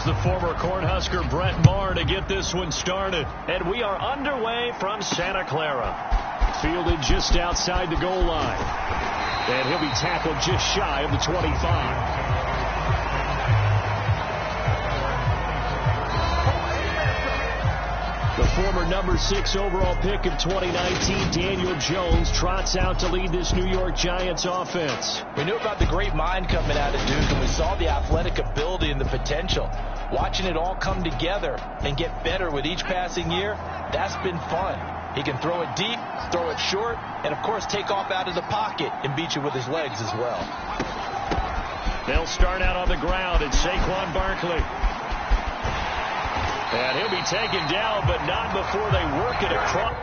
Here's the former Cornhusker Brett Maher to get this one started. And we are underway from Santa Clara. Fielded just outside the goal line. And he'll be tackled just shy of the 25. The former number 6 overall pick of 2019, Daniel Jones, trots out to lead this New York Giants offense. We knew about the great mind coming out of Duke, and we saw the athletic ability and the potential. Watching it all come together and get better with each passing year, that's been fun. He can throw it deep, throw it short, and, of course, take off out of the pocket and beat you with his legs as well. They'll start out on the ground. It's Saquon Barkley. And he'll be taken down, but not before they work it across.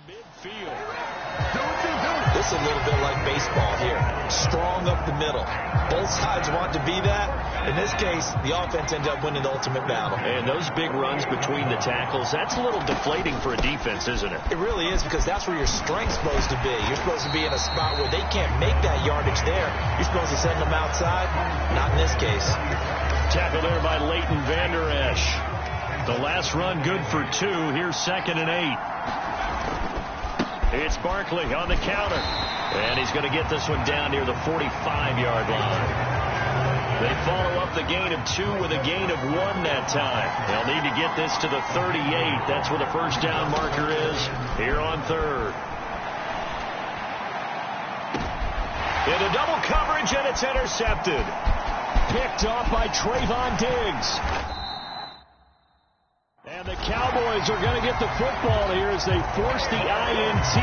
Midfield. This is a little bit like baseball here. Strong up the middle. Both sides want to be that. In this case, the offense ends up winning the ultimate battle. And those big runs between the tackles, that's a little deflating for a defense, isn't it? It really is, because that's where your strength's supposed to be. You're supposed to be in a spot where they can't make that yardage there. You're supposed to send them outside. Not in this case. Tackled there by Leighton Vander Esch. The last run good for 2. Here's 2nd and 8. It's Barkley on the counter. And he's going to get this one down near the 45-yard line. They follow up the gain of 2 with a gain of 1 that time. They'll need to get this to the 38. That's where the first down marker is here on 3rd. Into double coverage, and it's intercepted. Picked off by Trayvon Diggs. And the Cowboys are going to get the football here as they force the INT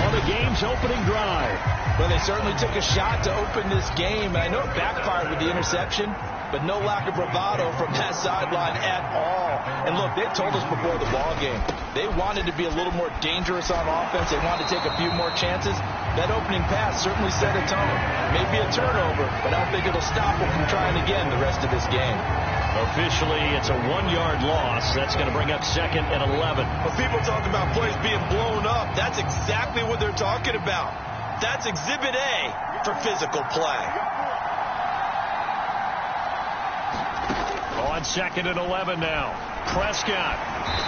on the game's opening drive. Well, they certainly took a shot to open this game. I know it backfired with the interception, but no lack of bravado from that sideline at all. And look, they told us before the ball game, they wanted to be a little more dangerous on offense. They wanted to take a few more chances. That opening pass certainly set a tone. Maybe a turnover, but I don't think it'll stop them from trying again the rest of this game. Officially, it's a 1-yard loss. That's going to bring up 2nd and 11. When people talk about plays being blown up, that's exactly what they're talking about. That's Exhibit A for physical play. On 2nd and 11 now. Prescott.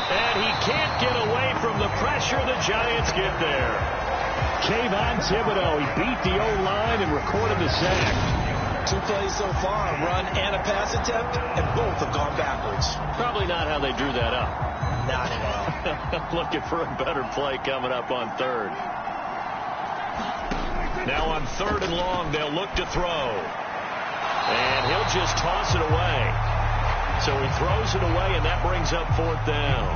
And he can't get away from the pressure. The Giants get there. Kayvon Thibodeau, he beat the O-line and recorded the sack. 2 plays so far, a run and a pass attempt, and both have gone backwards. Probably not how they drew that up. Not at all. Looking for a better play coming up on 3rd. Now on 3rd and long, they'll look to throw. And he'll just toss it away. So he throws it away, and that brings up 4th down.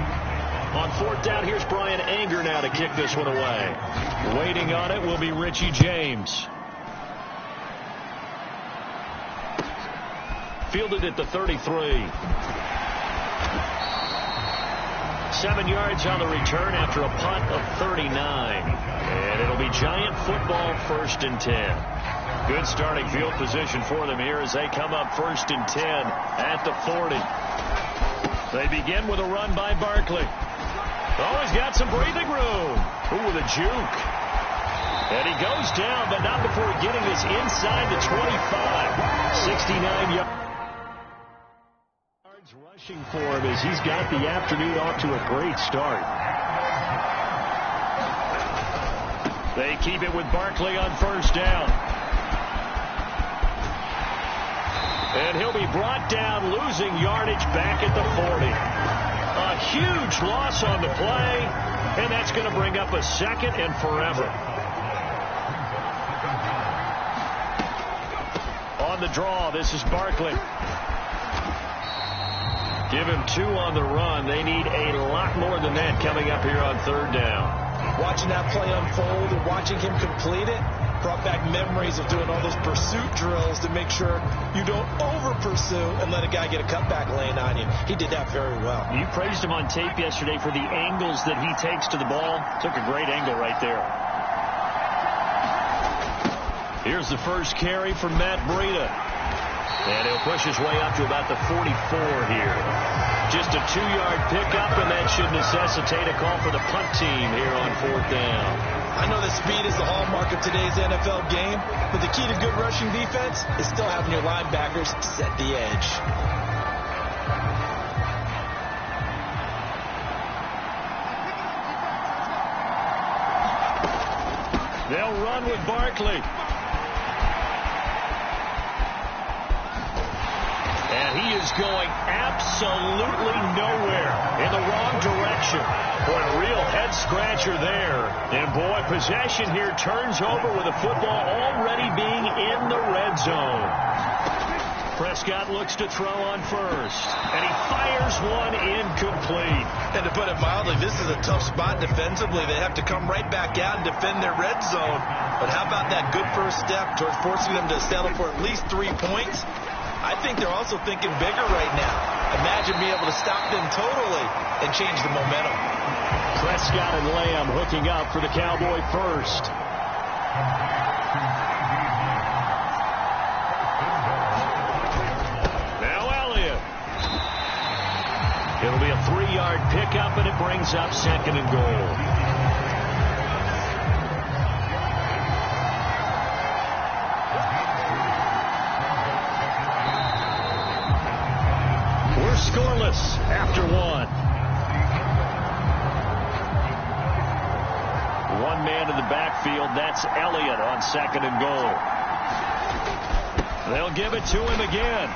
On 4th down, here's Brian Anger now to kick this one away. Waiting on it will be Richie James. Fielded at the 33. 7 yards on the return after a punt of 39. And it'll be Giant football, 1st and 10. Good starting field position for them here as they come up 1st and 10 at the 40. They begin with a run by Barkley. Oh, he's got some breathing room. Ooh, with a juke. And he goes down, but not before getting this inside the 25. 69 yards. Rushing for him as he's got the afternoon off to a great start. They keep it with Barkley on 1st down. And he'll be brought down, losing yardage back at the 40. A huge loss on the play, and that's going to bring up a 2nd and forever. On the draw, this is Barkley. Give him 2 on the run. They need a lot more than that coming up here on 3rd down. Watching that play unfold and watching him complete it brought back memories of doing all those pursuit drills to make sure you don't over-pursue and let a guy get a cutback lane on you. He did that very well. You praised him on tape yesterday for the angles that he takes to the ball. Took a great angle right there. Here's the first carry for Matt Breida. And he'll push his way up to about the 44 here. Just a 2-yard pickup, and that should necessitate a call for the punt team here on 4th down. I know that speed is the hallmark of today's NFL game, but the key to good rushing defense is still having your linebackers set the edge. They'll run with Barkley. And he is going absolutely nowhere in the wrong direction. Boy, a real head-scratcher there. And, boy, possession here turns over with the football already being in the red zone. Prescott looks to throw on first. And he fires one incomplete. And to put it mildly, this is a tough spot defensively. They have to come right back out and defend their red zone. But how about that good first step towards forcing them to settle for at least 3 points? I think they're also thinking bigger right now. Imagine being able to stop them totally and change the momentum. Prescott and Lamb hooking up for the Cowboy first. Now Elliott. It'll be a 3-yard pickup, and it brings up 2nd and goal. Scoreless after 1. One man in the backfield. That's Elliott on 2nd and goal. They'll give it to him again.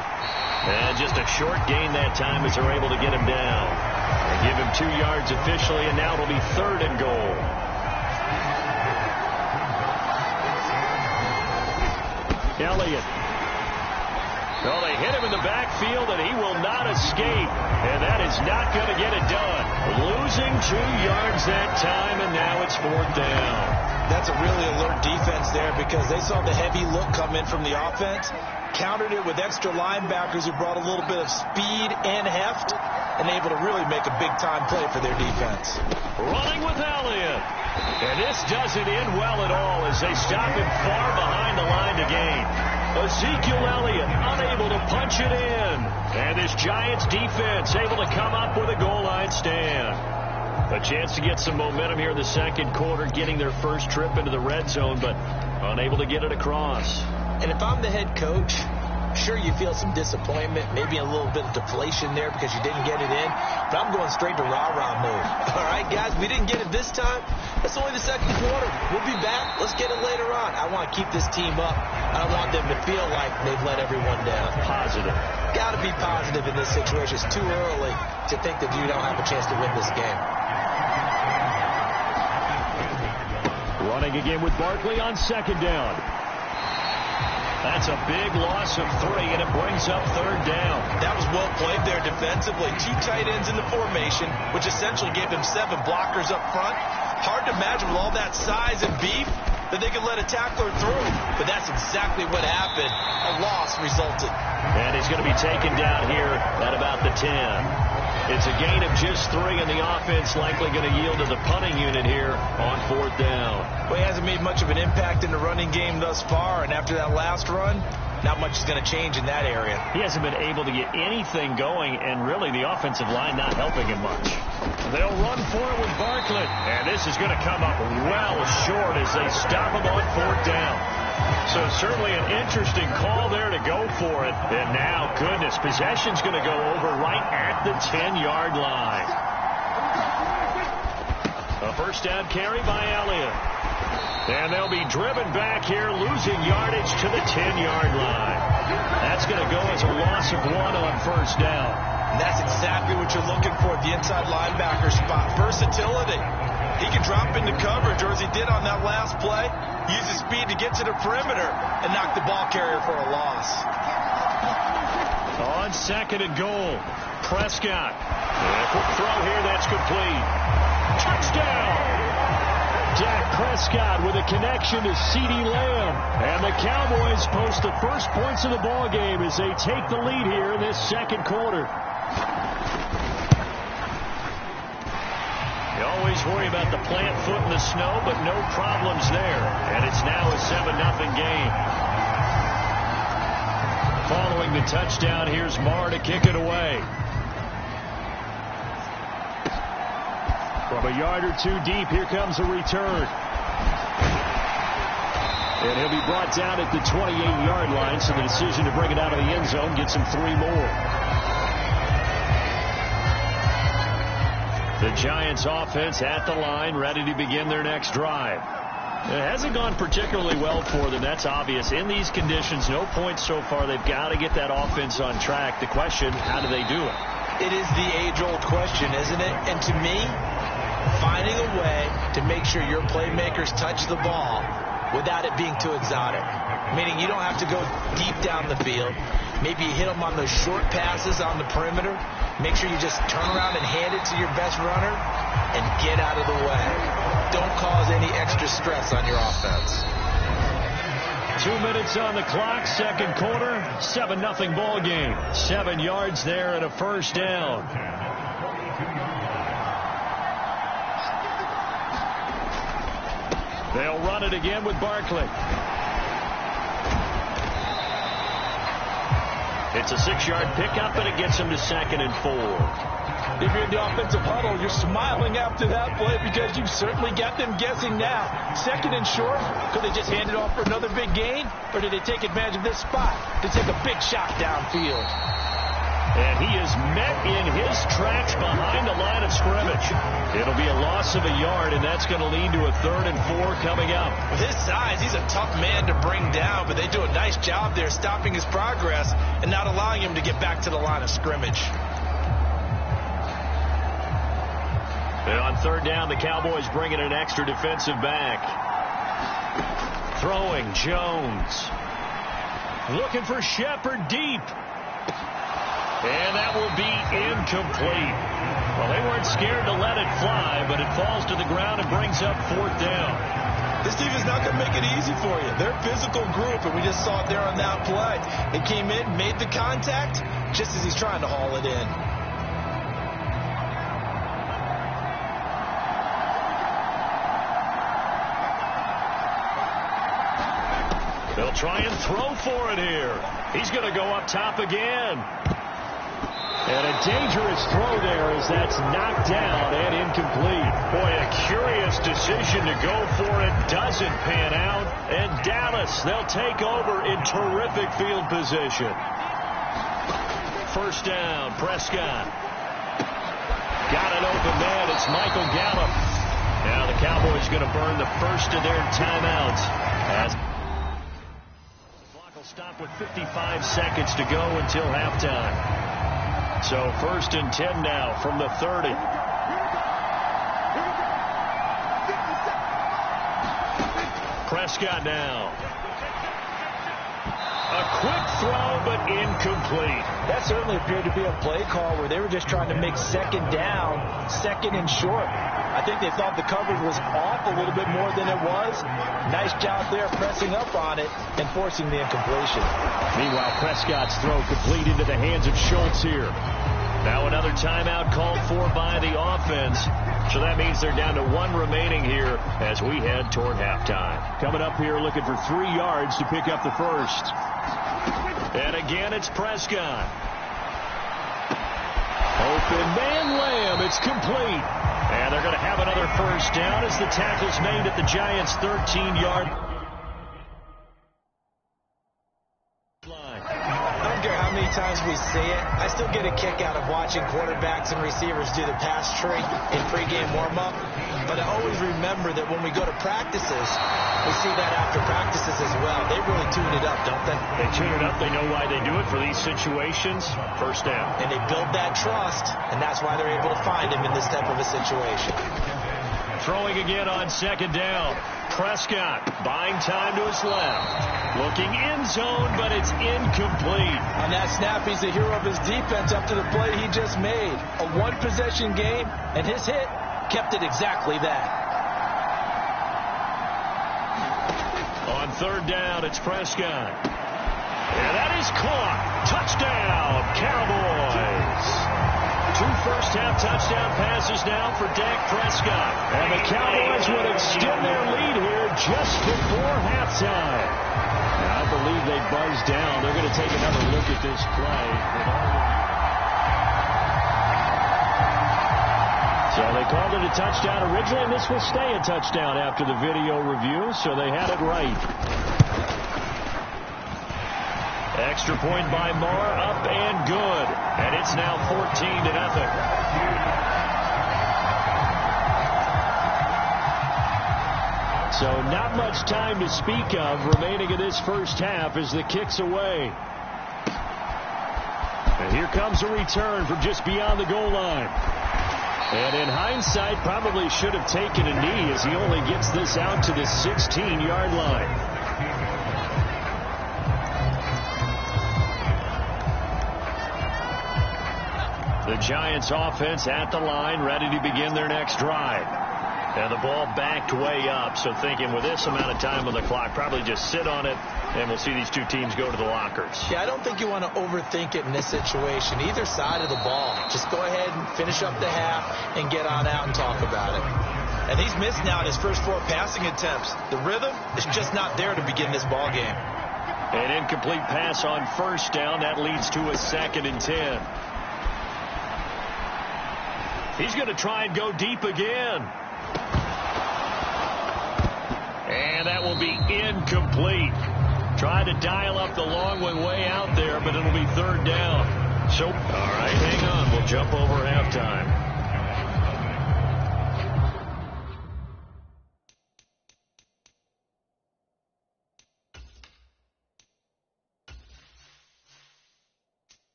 And just a short gain that time as they're able to get him down. They give him 2 yards officially, and now it'll be 3rd and goal. Elliott. Well, they hit him in the backfield, and he will not escape. And that is not going to get it done. Losing 2 yards that time, and now it's 4th down. That's a really alert defense there because they saw the heavy look come in from the offense, countered it with extra linebackers who brought a little bit of speed and heft, and able to really make a big-time play for their defense. Running with Elliott. And this doesn't end well at all as they stop him far behind the line to gain. Ezekiel Elliott unable to punch it in. And this Giants defense able to come up with a goal line stand. A chance to get some momentum here in the 2nd quarter, getting their first trip into the red zone, but unable to get it across. And if I'm the head coach, sure you feel some disappointment, maybe a little bit of deflation there because you didn't get it in, but I'm going straight to rah-rah mode. All right, guys, we didn't get it this time. It's only the 2nd quarter. We'll be back. Let's get it later on. I want to keep this team up. I don't want them to feel like they've let everyone down. Positive. Got to be positive in this situation. It's too early to think that you don't have a chance to win this game. Running again with Barkley on 2nd down. That's a big loss of 3, and it brings up 3rd down. That was well played there defensively. 2 tight ends in the formation, which essentially gave them 7 blockers up front. Hard to imagine with all that size and beef that they could let a tackler through. But that's exactly what happened. A loss resulted. And he's going to be taken down here at about the 10. It's a gain of just 3, and the offense likely going to yield to the punting unit here on 4th down. Well, he hasn't made much of an impact in the running game thus far, and after that last run, not much is going to change in that area. He hasn't been able to get anything going, and really the offensive line not helping him much. They'll run for it with Barkley, and this is going to come up well short as they stop him on 4th down. So certainly an interesting call there to go for it. And now, goodness, possession's going to go over right at the 10-yard line. A first down carry by Elliott. And they'll be driven back here, losing yardage to the 10-yard line. That's going to go as a loss of 1 on 1st down. And that's exactly what you're looking for at the inside linebacker spot. Versatility. He can drop into coverage, or as he did on that last play, use his speed to get to the perimeter and knock the ball carrier for a loss. On 2nd and goal, Prescott. And a quick throw here, that's complete. Touchdown! Dak Prescott with a connection to CeeDee Lamb. And the Cowboys post the first points of the ball game as they take the lead here in this 2nd quarter. always worry about the plant foot in the snow, but no problems there. And it's now a 7-0 game. Following the touchdown, here's Marr to kick it away. From a yard or two deep, here comes a return. And he'll be brought down at the 28-yard line, so the decision to bring it out of the end zone gets him 3 more. The Giants offense at the line, ready to begin their next drive. It hasn't gone particularly well for them. That's obvious. In these conditions, no points so far. They've got to get that offense on track. The question, how do they do it? It is the age-old question, isn't it? And to me, finding a way to make sure your playmakers touch the ball without it being too exotic. Meaning you don't have to go deep down the field. Maybe you hit them on those short passes on the perimeter. Make sure you just turn around and hand it to your best runner and get out of the way. Don't cause any extra stress on your offense. 2 minutes on the clock, second quarter, 7-0 ball game. 7 yards there and a first down. They'll run it again with Barkley. It's a 6-yard pickup, and it gets him to 2nd and 4. If you're in the offensive huddle, you're smiling after that play because you've certainly got them guessing now. 2nd and short, could they just hand it off for another big gain? Or did they take advantage of this spot to take a big shot downfield? And he is met in his tracks behind the line of scrimmage. It'll be a loss of a yard, and that's going to lead to a 3rd and 4 coming up. With his size, he's a tough man to bring down, but they do a nice job there stopping his progress and not allowing him to get back to the line of scrimmage. And on 3rd down, the Cowboys bring in an extra defensive back. Throwing, Jones. Looking for Shepard deep. And that will be incomplete. Well, they weren't scared to let it fly, but it falls to the ground and brings up 4th down. This team is not going to make it easy for you. They're a physical group, and we just saw it there on that play. They came in, made the contact, just as he's trying to haul it in. They'll try and throw for it here. He's going to go up top again. And a dangerous throw there as that's knocked down and incomplete. Boy, a curious decision to go for it. Doesn't pan out. And Dallas, they'll take over in terrific field position. First down, Prescott. Got an open man. It's Michael Gallup. Now the Cowboys going to burn the first of their timeouts. As clock will stop with 55 seconds to go until halftime. So 1st and 10 now from the 30. Prescott now. A quick throw, but incomplete. That certainly appeared to be a play call where they were just trying to make 2nd down, 2nd and short. I think they thought the coverage was off a little bit more than it was. Nice job there pressing up on it and forcing the incompletion. Meanwhile, Prescott's throw complete into the hands of Schultz here. Now another timeout called for by the offense. So that means they're down to 1 remaining here as we head toward halftime. Coming up here looking for 3 yards to pick up the first. And again, it's Prescott. Open man Lamb. It's complete. And they're going to have another first down as the tackle's made at the Giants' 13-yard line. I don't care how many times we see it. I still get a kick out of watching quarterbacks and receivers do the pass tree in pregame warm-up. But I always remember that when we go to practices, we see that after practices as well. They really tune it up, don't they? They tune it up. They know why they do it for these situations. First down. And they build that trust, and that's why they're able to find him in this type of a situation. Throwing again on 2nd down. Prescott buying time to his left. Looking end zone, but it's incomplete. On that snap, he's the hero of his defense up to the play he just made. A 1-possession game, and his hit kept it exactly that. On 3rd down, it's Prescott. And that is caught. Touchdown, Cowboys. first half touchdown passes now for Dak Prescott. And the Cowboys would extend their lead here just before halftime. And I believe they buzzed down. They're going to take another look at this play. So they called it a touchdown originally, and this will stay a touchdown after the video review, so they had it right. Extra point by Marr, up and good. And it's now 14-0. So not much time to speak of remaining in this first half as the kick's away. And here comes a return from just beyond the goal line. And in hindsight, probably should have taken a knee as he only gets this out to the 16-yard line. The Giants offense at the line, ready to begin their next drive. And the ball backed way up, so thinking with this amount of time on the clock, probably just sit on it, and we'll see these two teams go to the lockers. Yeah, I don't think you want to overthink it in this situation. Either side of the ball. Just go ahead and finish up the half and get on out and talk about it. And he's missed now in his first 4 passing attempts. The rhythm is just not there to begin this ball game. An incomplete pass on first down. That leads to a 2nd and 10. He's going to try and go deep again. And that will be incomplete. Try to dial up the long one way out there, but it'll be 3rd down. So, all right, hang on. We'll jump over halftime.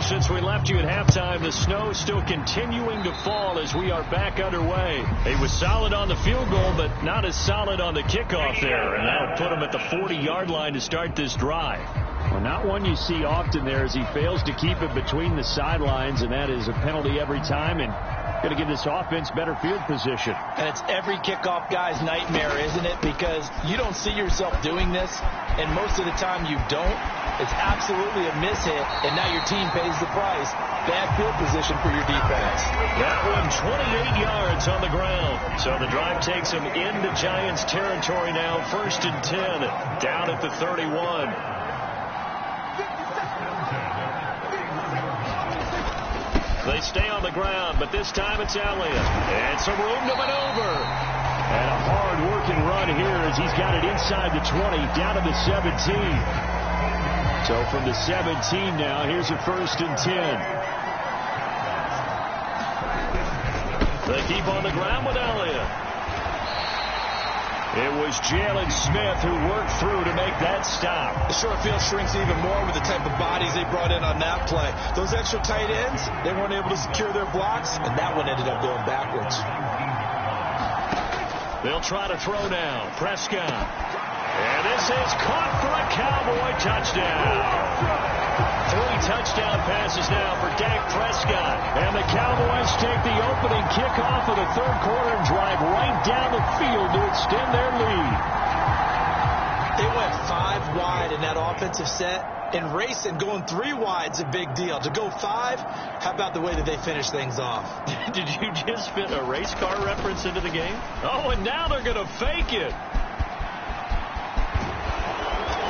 Since we left you at halftime, the snow still continuing to fall as we are back underway. He was solid on the field goal, but not as solid on the kickoff there, and that'll put him at the 40-yard line to start this drive. Well, not one you see often there as he fails to keep it between the sidelines, and that is a penalty every time, and going to give this offense better field position. And it's every kickoff guy's nightmare, isn't it? Because you don't see yourself doing this, and most of the time you don't. It's absolutely a mishit, and now your team pays the price. Bad field position for your defense. That one 28 yards on the ground. So the drive takes him into Giants territory now. 1st and 10, down at the 31. They stay on the ground, but this time it's Elliott. And some room to maneuver. And a hard-working run here as he's got it inside the 20, down to the 17. So from the 17 now, here's a 1st and 10. They keep on the ground with Elliott. It was Jalen Smith who worked through to make that stop. The short field shrinks even more with the type of bodies they brought in on that play. Those extra tight ends, they weren't able to secure their blocks, and that one ended up going backwards. They'll try to throw now. Prescott. And this is caught for a Cowboy touchdown. 3 touchdown passes now for Dak Prescott. And the Cowboys take the opening kickoff of the 3rd quarter and drive right down the field to extend their lead. They went 5 wide in that offensive set. And racing, going 3 wide's a big deal. To go 5, how about the way that they finish things off? Did you just fit a race car reference into the game? Oh, and now they're going to fake it.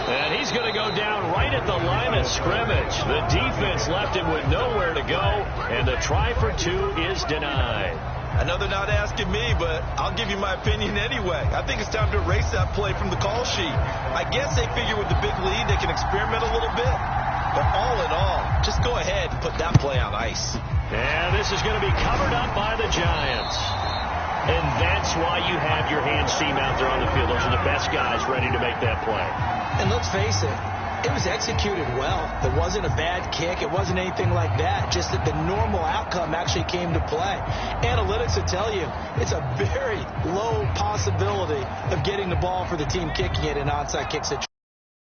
And he's going to go down right at the line of scrimmage. The defense left him with nowhere to go, and the try for 2 is denied. I know they're not asking me, but I'll give you my opinion anyway. I think it's time to erase that play from the call sheet. I guess they figure with the big lead they can experiment a little bit. But all in all, just go ahead and put that play on ice. And this is going to be covered up by the Giants. And that's why you have your hands team out there on the field. Those are the best guys ready to make that play. And let's face it, it was executed well. It wasn't a bad kick. It wasn't anything like that. Just that the normal outcome actually came to play. Analytics will tell you it's a very low possibility of getting the ball for the team kicking it in onside kick situation.